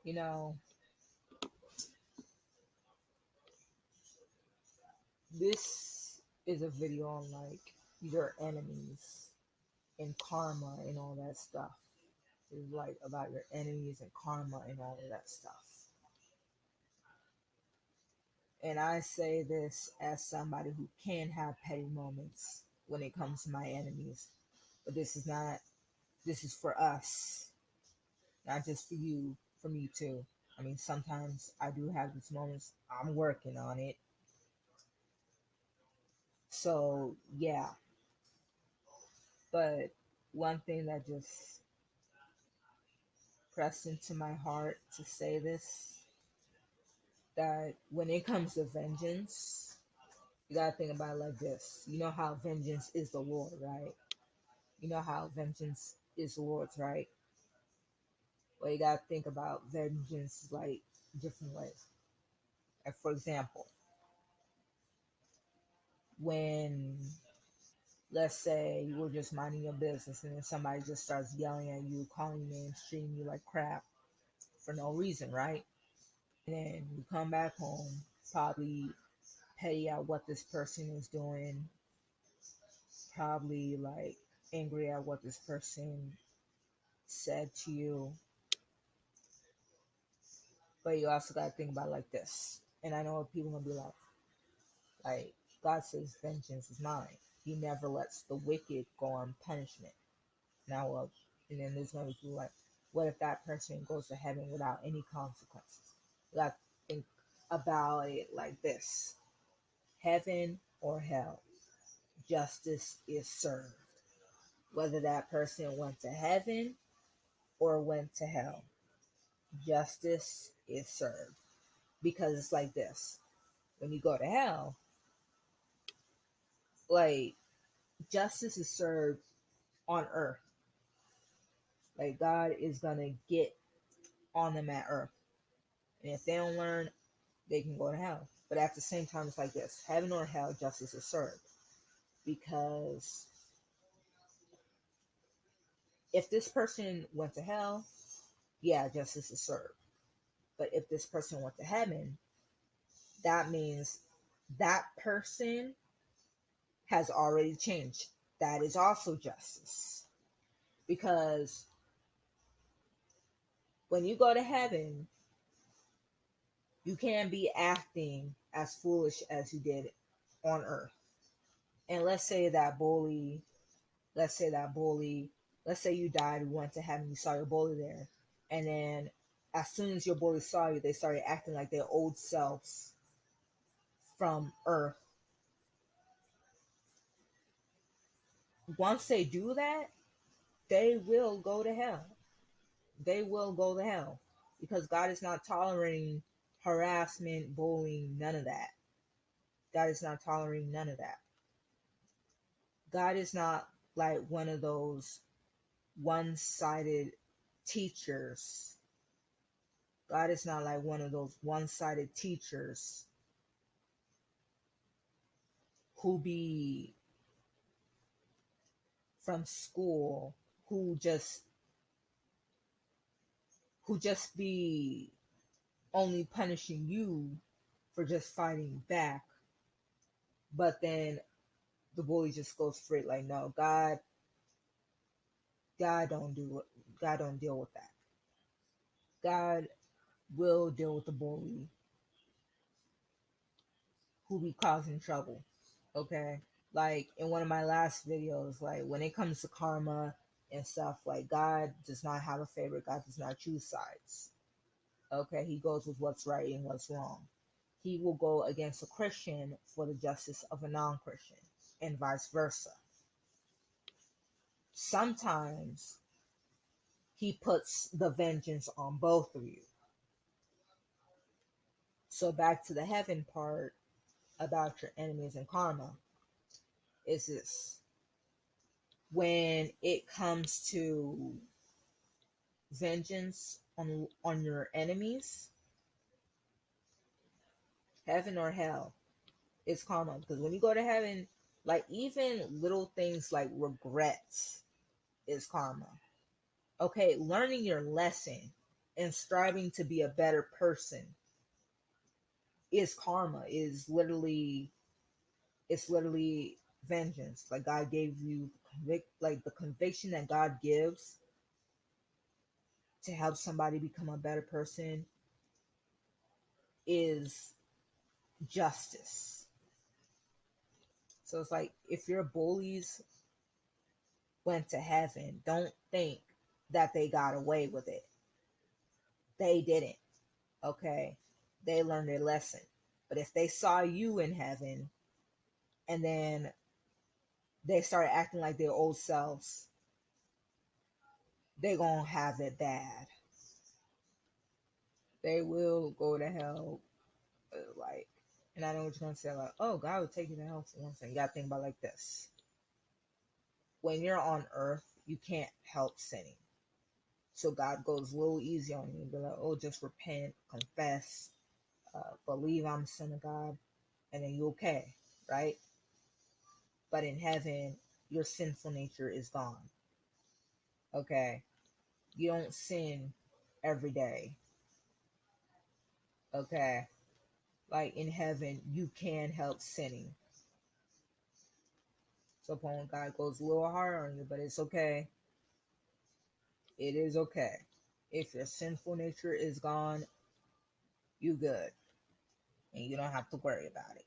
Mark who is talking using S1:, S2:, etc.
S1: You know, this is a video on like your enemies and karma and all that stuff. It's like about your enemies and karma and all of that stuff. And I say this as somebody who can have petty moments when it comes to my enemies. But this is for us, not just for you, for me too. I mean, sometimes I do have these moments. I'm working on it. So, yeah. But one thing that just pressed into my heart to say this, that when it comes to vengeance, you gotta think about it like this. You know how vengeance is the Lord, right? You know how vengeance is the Lord's, right? Well, you gotta think about vengeance like different ways. Like, for example, when, let's say, you were just minding your business and then somebody just starts yelling at you, calling you names, treating you like crap for no reason, right? And then you come back home, probably petty at what this person is doing, probably like angry at what this person said to you. But you also gotta think about it like this. And I know what people gonna be like God says vengeance is mine. He never lets the wicked go on punishment. Now and then there's gonna be people like, what if that person goes to heaven without any consequences? You gotta think about it like this. Heaven or hell, justice is served. Whether that person went to heaven or went to hell, justice is served. Because it's like this. When you go to hell, like, justice is served on earth. Like, God is gonna get on them at earth. And if they don't learn, they can go to hell. But at the same time, it's like this: heaven or hell, justice is served. Because if this person went to hell, yeah, justice is served. But if this person went to heaven, that means that person has already changed. That is also justice. Because when you go to heaven, you can't be acting as foolish as you did on earth. And let's say you died, you went to heaven, you saw your bully there. And then as soon as your bully saw you, they started acting like their old selves from earth. Once they do that, they will go to hell. They will go to hell. Because God is not tolerating harassment, bullying, none of that. God is not tolerating none of that. God is not like one of those one-sided teachers. God is not like one of those one-sided teachers who be from school who just be only punishing you for just fighting back, but then the bully just goes straight like, no, God don't do it. God don't deal with that. God will deal with the bully who be causing trouble. Okay? Like in one of my last videos, like when it comes to karma and stuff, like God does not have a favorite. God does not choose sides. Okay? He goes with what's right and what's wrong. He will go against a Christian for the justice of a non-Christian and vice versa. Sometimes he puts the vengeance on both of you. So back to the heaven part about your enemies and karma is this: when it comes to vengeance on your enemies, heaven or hell, it's karma. Because when you go to heaven, like even little things like regrets is karma. Okay, learning your lesson and striving to be a better person is karma, is literally, it's literally vengeance. Like God gave you like the conviction that God gives to help somebody become a better person is justice. So it's like if your bullies went to heaven, don't think that they got away with it. They didn't. Okay? They learned their lesson. But if they saw you in heaven and then they started acting like their old selves, they gonna have it bad. They will go to hell. Like, and I know what you're gonna say, like, oh, God would take you to hell for one thing. You gotta think about it like this. When you're on earth, you can't help sinning. So God goes a little easy on you. Be like, oh, just repent, confess, believe I'm the Son of God, and then you're okay, right? But in heaven, your sinful nature is gone. Okay? You don't sin every day. Okay? Like in heaven, you can help sinning. So upon God goes a little hard on you, but it's okay. It is okay. If your sinful nature is gone, you good. And you don't have to worry about it.